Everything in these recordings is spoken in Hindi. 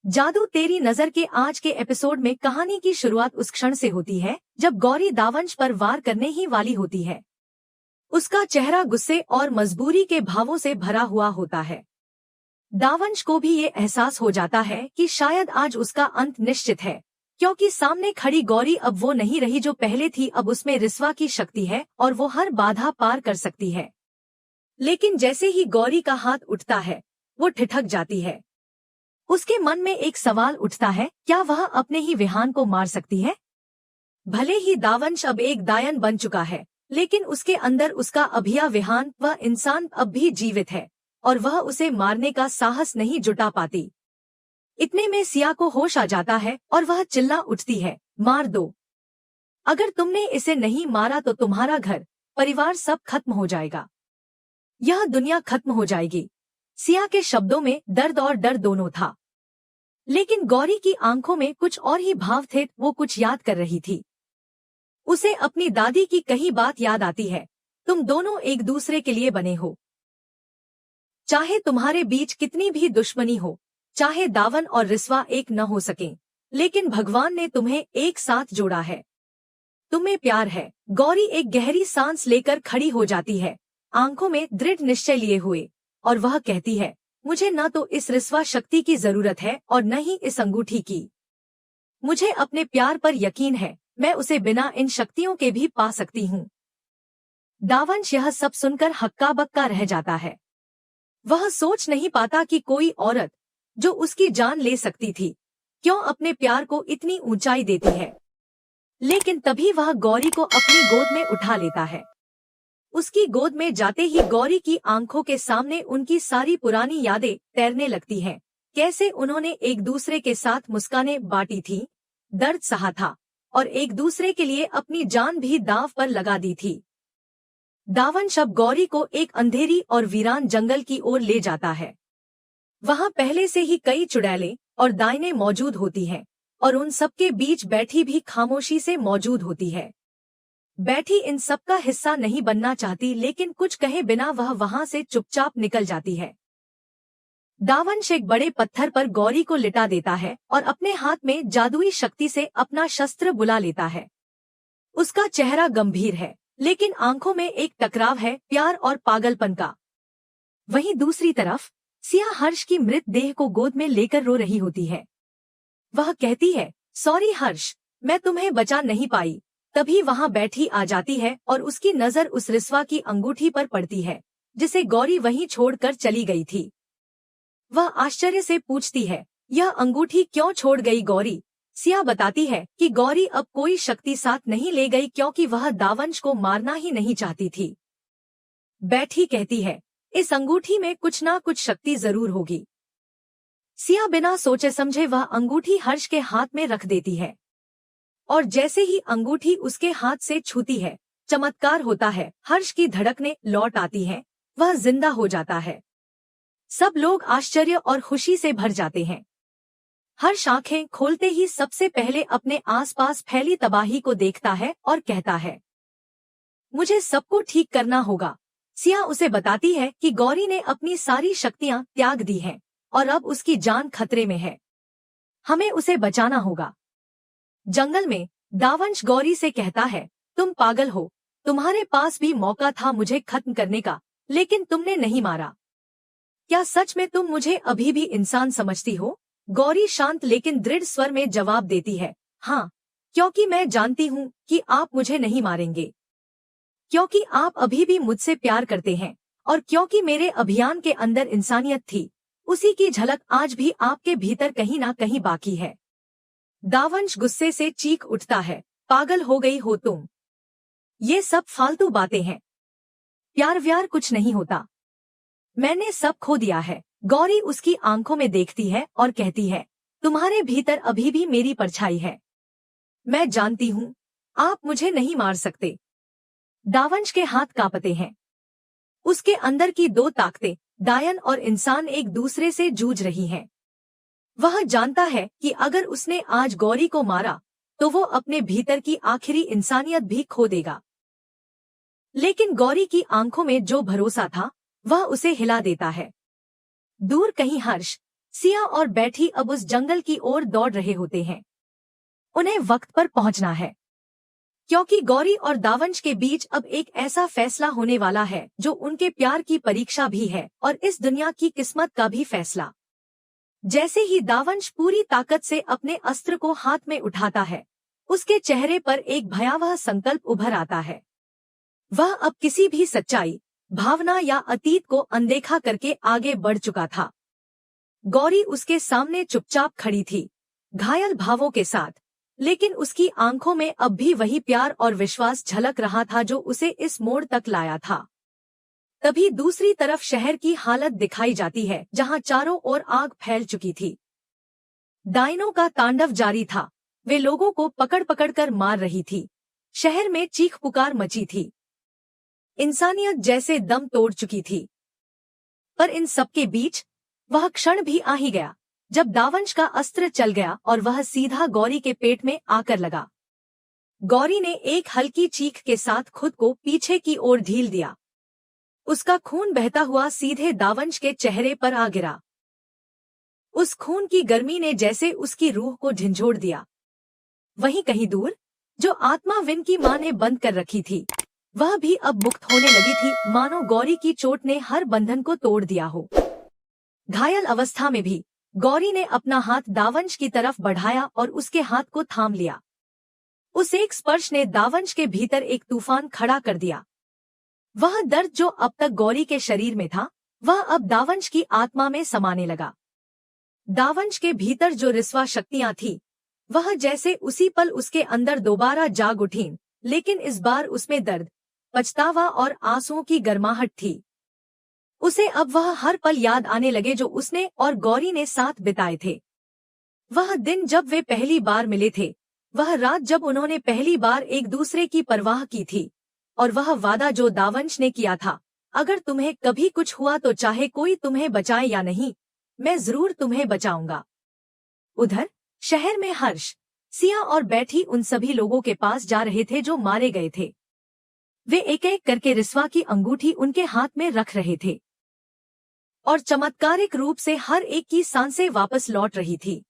जादू तेरी नजर के आज के एपिसोड में कहानी की शुरुआत उस क्षण से होती है जब गौरी दावंश पर वार करने ही वाली होती है। उसका चेहरा गुस्से और मजबूरी के भावों से भरा हुआ होता है। दावंश को भी ये एहसास हो जाता है कि शायद आज उसका अंत निश्चित है, क्योंकि सामने खड़ी गौरी अब वो नहीं रही जो पहले थी। अब उसमें रिस्वा की शक्ति है और वो हर बाधा पार कर सकती है। लेकिन जैसे ही गौरी का हाथ उठता है वो ठिठक जाती है। उसके मन में एक सवाल उठता है, क्या वह अपने ही विहान को मार सकती है? भले ही दावंश अब एक दायन बन चुका है, लेकिन उसके अंदर उसका अभिया विहान वह इंसान अब भी जीवित है और वह उसे मारने का साहस नहीं जुटा पाती। इतने में सिया को होश आ जाता है और वह चिल्ला उठती है, मार दो। अगर तुमने इसे नहीं मारा तो तुम्हारा घर परिवार सब खत्म हो जाएगा, यह दुनिया खत्म हो जाएगी। सिया के शब्दों में दर्द और डर दोनों था, लेकिन गौरी की आंखों में कुछ और ही भाव थे। वो कुछ याद कर रही थी। उसे अपनी दादी की कही बात याद आती है, तुम दोनों एक दूसरे के लिए बने हो। चाहे तुम्हारे बीच कितनी भी दुश्मनी हो, चाहे दावन और रिस्वा एक न हो सकें, लेकिन भगवान ने तुम्हें एक साथ जोड़ा है। तुम्हें प्यार है। गौरी एक गहरी सांस लेकर खड़ी हो जाती है, आंखों में दृढ़ निश्चय लिए हुए, और वह कहती है, मुझे न तो इस रिस्वा शक्ति की जरूरत है और न ही इस अंगूठी की। मुझे अपने प्यार पर यकीन है, मैं उसे बिना इन शक्तियों के भी पा सकती हूँ। दावंश यह सब सुनकर हक्का बक्का रह जाता है। वह सोच नहीं पाता कि कोई औरत जो उसकी जान ले सकती थी, क्यों अपने प्यार को इतनी ऊंचाई देती है। लेकिन तभी वह गौरी को अपनी गोद में उठा लेता है। उसकी गोद में जाते ही गौरी की आंखों के सामने उनकी सारी पुरानी यादें तैरने लगती हैं। कैसे उन्होंने एक दूसरे के साथ मुस्कानें बांटी थी, दर्द सहा था और एक दूसरे के लिए अपनी जान भी दांव पर लगा दी थी। दावंश अब गौरी को एक अंधेरी और वीरान जंगल की ओर ले जाता है। वहां पहले से ही कई चुड़ैलें और दाइनें मौजूद होती हैं और उन सबके बीच बैठी भी खामोशी से मौजूद होती है। बैठी इन सबका हिस्सा नहीं बनना चाहती, लेकिन कुछ कहे बिना वह वहां से चुपचाप निकल जाती है। दावंश एक बड़े पत्थर पर गौरी को लिटा देता है और अपने हाथ में जादुई शक्ति से अपना शस्त्र बुला लेता है। उसका चेहरा गंभीर है, लेकिन आंखों में एक टकराव है, प्यार और पागलपन का। वहीं दूसरी तरफ सिया हर्ष की मृत देह को गोद में लेकर रो रही होती है। वह कहती है, सॉरी हर्ष, मैं तुम्हें बचा नहीं पाई। तभी वहां बैठी आ जाती है और उसकी नजर उस रिस्वा की अंगूठी पर पड़ती है, जिसे गौरी वहीं छोड़कर चली गई थी। वह आश्चर्य से पूछती है, यह अंगूठी क्यों छोड़ गई गौरी? सिया बताती है कि गौरी अब कोई शक्ति साथ नहीं ले गई, क्योंकि वह दावंश को मारना ही नहीं चाहती थी। बैठी कहती है, इस अंगूठी में कुछ ना कुछ शक्ति जरूर होगी। सिया बिना सोचे समझे वह अंगूठी हर्ष के हाथ में रख देती है, और जैसे ही अंगूठी उसके हाथ से छूती है, चमत्कार होता है। हर्ष की धड़कनें लौट आती हैं, वह जिंदा हो जाता है। सब लोग आश्चर्य और खुशी से भर जाते हैं। हर्ष आंखें खोलते ही सबसे पहले अपने आसपास फैली तबाही को देखता है और कहता है, मुझे सबको ठीक करना होगा। सिया उसे बताती है कि गौरी ने अपनी सारी शक्तियां त्याग दी हैं और अब उसकी जान खतरे में है। हमें उसे बचाना होगा। जंगल में दावंश गौरी से कहता है, तुम पागल हो, तुम्हारे पास भी मौका था मुझे खत्म करने का, लेकिन तुमने नहीं मारा। क्या सच में तुम मुझे अभी भी इंसान समझती हो? गौरी शांत लेकिन दृढ़ स्वर में जवाब देती है, हाँ, क्योंकि मैं जानती हूँ कि आप मुझे नहीं मारेंगे, क्योंकि आप अभी भी मुझसे प्यार करते हैं और क्योंकि मेरे अभियान के अंदर इंसानियत थी, उसी की झलक आज भी आपके भीतर कहीं ना कहीं बाकी है। दावंश गुस्से से चीख उठता है, पागल हो गई हो तुम? ये सब फालतू बातें हैं। प्यार व्यार कुछ नहीं होता। मैंने सब खो दिया है। गौरी उसकी आंखों में देखती है और कहती है, तुम्हारे भीतर अभी भी मेरी परछाई है। मैं जानती हूँ, आप मुझे नहीं मार सकते। दावंश के हाथ कांपते हैं। उसके अंदर की दो ताकतें, दायन और इंसान, एक दूसरे से जूझ रही हैं। वह जानता है कि अगर उसने आज गौरी को मारा तो वो अपने भीतर की आखिरी इंसानियत भी खो देगा। लेकिन गौरी की आंखों में जो भरोसा था वह उसे हिला देता है। दूर कहीं हर्ष सिया और बैठी अब उस जंगल की ओर दौड़ रहे होते हैं। उन्हें वक्त पर पहुंचना है, क्योंकि गौरी और दावंश के बीच अब एक ऐसा फैसला होने वाला है जो उनके प्यार की परीक्षा भी है और इस दुनिया की किस्मत का भी फैसला। जैसे ही दावंश पूरी ताकत से अपने अस्त्र को हाथ में उठाता है, उसके चेहरे पर एक भयावह संकल्प उभर आता है। वह अब किसी भी सच्चाई, भावना या अतीत को अनदेखा करके आगे बढ़ चुका था। गौरी उसके सामने चुपचाप खड़ी थी, घायल भावों के साथ, लेकिन उसकी आंखों में अब भी वही प्यार और विश्वास झलक रहा था जो उसे इस मोड़ तक लाया था। तभी दूसरी तरफ शहर की हालत दिखाई जाती है, जहां चारों ओर आग फैल चुकी थी। डायनों का तांडव जारी था, वे लोगों को पकड़ पकड़ कर मार रही थी। शहर में चीख पुकार मची थी, इंसानियत जैसे दम तोड़ चुकी थी। पर इन सबके बीच वह क्षण भी आ ही गया जब दावंश का अस्त्र चल गया और वह सीधा गौरी के पेट में आकर लगा। गौरी ने एक हल्की चीख के साथ खुद को पीछे की ओर ढील दिया। उसका खून बहता हुआ सीधे दावंश के चेहरे पर आ गिरा। उस खून की गर्मी ने जैसे उसकी रूह को झंझोड़ दिया। वहीं कहीं दूर जो आत्मा विन की मां ने बंद कर रखी थी, वह भी अब मुक्त होने लगी थी, मानो गौरी की चोट ने हर बंधन को तोड़ दिया हो। घायल अवस्था में भी गौरी ने अपना हाथ दावंश की तरफ बढ़ाया और उसके हाथ को थाम लिया। उस एक स्पर्श ने दावंश के भीतर एक तूफान खड़ा कर दिया। वह दर्द जो अब तक गौरी के शरीर में था, वह अब दावंश की आत्मा में समाने लगा। दावंश के भीतर जो रिस्वा शक्तियां थी, वह जैसे उसी पल उसके अंदर दोबारा जाग उठीं, लेकिन इस बार उसमें दर्द, पछतावा और आंसुओं की गर्माहट थी। उसे अब वह हर पल याद आने लगे जो उसने और गौरी ने साथ बिताए थे। वह दिन जब वे पहली बार मिले थे, वह रात जब उन्होंने पहली बार एक दूसरे की परवाह की थी, और वह वादा जो दावंश ने किया था, अगर तुम्हें कभी कुछ हुआ तो चाहे कोई तुम्हें बचाए या नहीं, मैं जरूर तुम्हें बचाऊंगा। उधर शहर में हर्ष, सिया और बैठी उन सभी लोगों के पास जा रहे थे जो मारे गए थे। वे एक एक करके रिस्वा की अंगूठी उनके हाथ में रख रहे थे और चमत्कारिक रूप से हर एक की सांसें वापस लौट रही थी।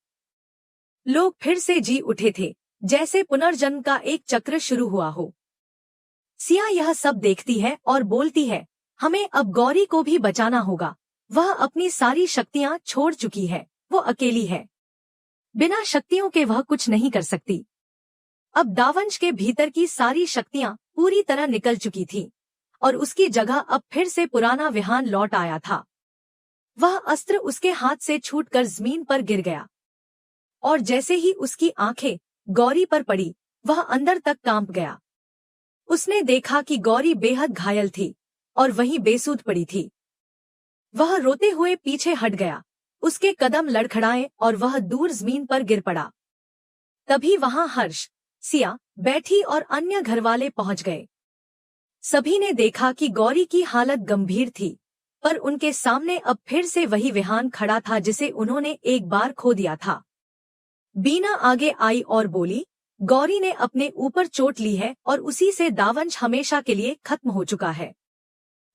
लोग फिर से जी उठे थे, जैसे पुनर्जन्म का एक चक्र शुरू हुआ हो। सिया यह सब देखती है और बोलती है, हमें अब गौरी को भी बचाना होगा। वह अपनी सारी शक्तियां छोड़ चुकी है, वो अकेली है। बिना शक्तियों के वह कुछ नहीं कर सकती। अब दावंश के भीतर की सारी शक्तियां पूरी तरह निकल चुकी थीं, और उसकी जगह अब फिर से पुराना विहान लौट आया था। वह अस्त्र उसके हाथ से छूटकर जमीन पर गिर गया, और जैसे ही उसकी आंखें गौरी पर पड़ी, वह अंदर तक कांप गया। उसने देखा कि गौरी बेहद घायल थी और वहीं बेसुध पड़ी थी। वह रोते हुए पीछे हट गया, उसके कदम लड़खड़ाए और वह दूर जमीन पर गिर पड़ा। तभी वहां हर्ष, सिया, बैठी और अन्य घरवाले पहुंच गए। सभी ने देखा कि गौरी की हालत गंभीर थी, पर उनके सामने अब फिर से वही विहान खड़ा था जिसे उन्होंने एक बार खो दिया था। बीना आगे आई और बोली, गौरी ने अपने ऊपर चोट ली है और उसी से दावंश हमेशा के लिए खत्म हो चुका है।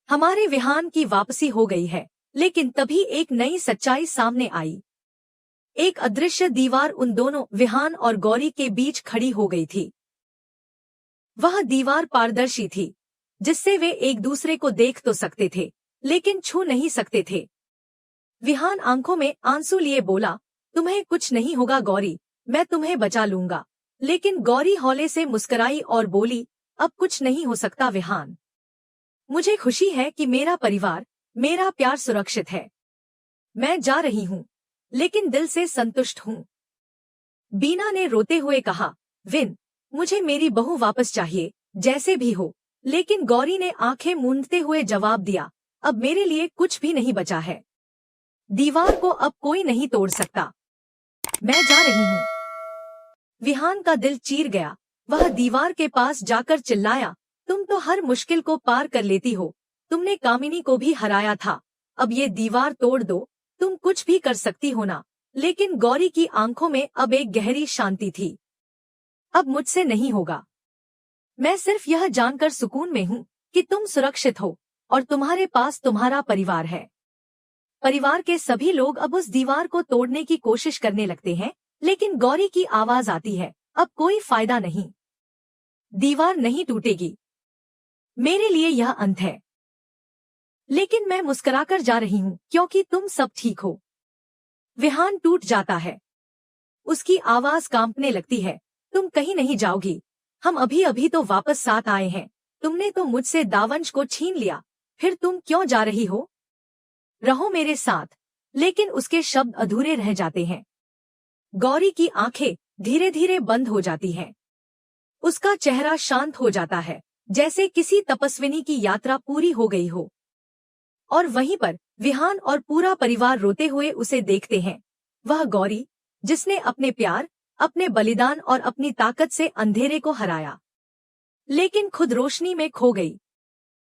हमारे विहान की वापसी हो गई है। लेकिन तभी एक नई सच्चाई सामने आई। एक अदृश्य दीवार उन दोनों विहान और गौरी के बीच खड़ी हो गई थी। वह दीवार पारदर्शी थी, जिससे वे एक दूसरे को देख तो सकते थे, लेकिन छू नहीं सकते थे। विहान आंखों में आंसू लिए बोला, तुम्हें कुछ नहीं होगा गौरी, मैं तुम्हें बचा लूंगा। लेकिन गौरी हौले से मुस्कुराई और बोली, अब कुछ नहीं हो सकता विहान। मुझे खुशी है कि मेरा परिवार, मेरा प्यार सुरक्षित है। मैं जा रही हूँ, लेकिन दिल से संतुष्ट हूँ। बीना ने रोते हुए कहा, विन, मुझे मेरी बहू वापस चाहिए, जैसे भी हो। लेकिन गौरी ने आंखें मूंदते हुए जवाब दिया, अब मेरे लिए कुछ भी नहीं बचा है। दीवार को अब कोई नहीं तोड़ सकता। मैं जा रही हूँ। विहान का दिल चीर गया। वह दीवार के पास जाकर चिल्लाया, तुम तो हर मुश्किल को पार कर लेती हो। तुमने कामिनी को भी हराया था, अब ये दीवार तोड़ दो, तुम कुछ भी कर सकती हो ना। लेकिन गौरी की आंखों में अब एक गहरी शांति थी। अब मुझसे नहीं होगा। मैं सिर्फ यह जानकर सुकून में हूँ कि तुम सुरक्षित हो और तुम्हारे पास तुम्हारा परिवार है। परिवार के सभी लोग अब उस दीवार को तोड़ने की कोशिश करने लगते हैं, लेकिन गौरी की आवाज आती है, अब कोई फायदा नहीं, दीवार नहीं टूटेगी, मेरे लिए यह अंत है। लेकिन मैं मुस्कुराकर जा रही हूँ क्योंकि तुम सब ठीक हो। विहान टूट जाता है। उसकी आवाज कांपने लगती है, तुम कहीं नहीं जाओगी, हम अभी अभी तो वापस साथ आए हैं, तुमने तो मुझसे दावंश को छीन लिया, फिर तुम क्यों जा रही हो? रहो मेरे साथ। लेकिन उसके शब्द अधूरे रह जाते हैं। गौरी की आंखें धीरे धीरे बंद हो जाती हैं। उसका चेहरा शांत हो जाता है, जैसे किसी तपस्विनी की यात्रा पूरी हो गई हो। और वहीं पर विहान और पूरा परिवार रोते हुए उसे देखते हैं। वह गौरी जिसने अपने प्यार, अपने बलिदान और अपनी ताकत से अंधेरे को हराया, लेकिन खुद रोशनी में खो गई।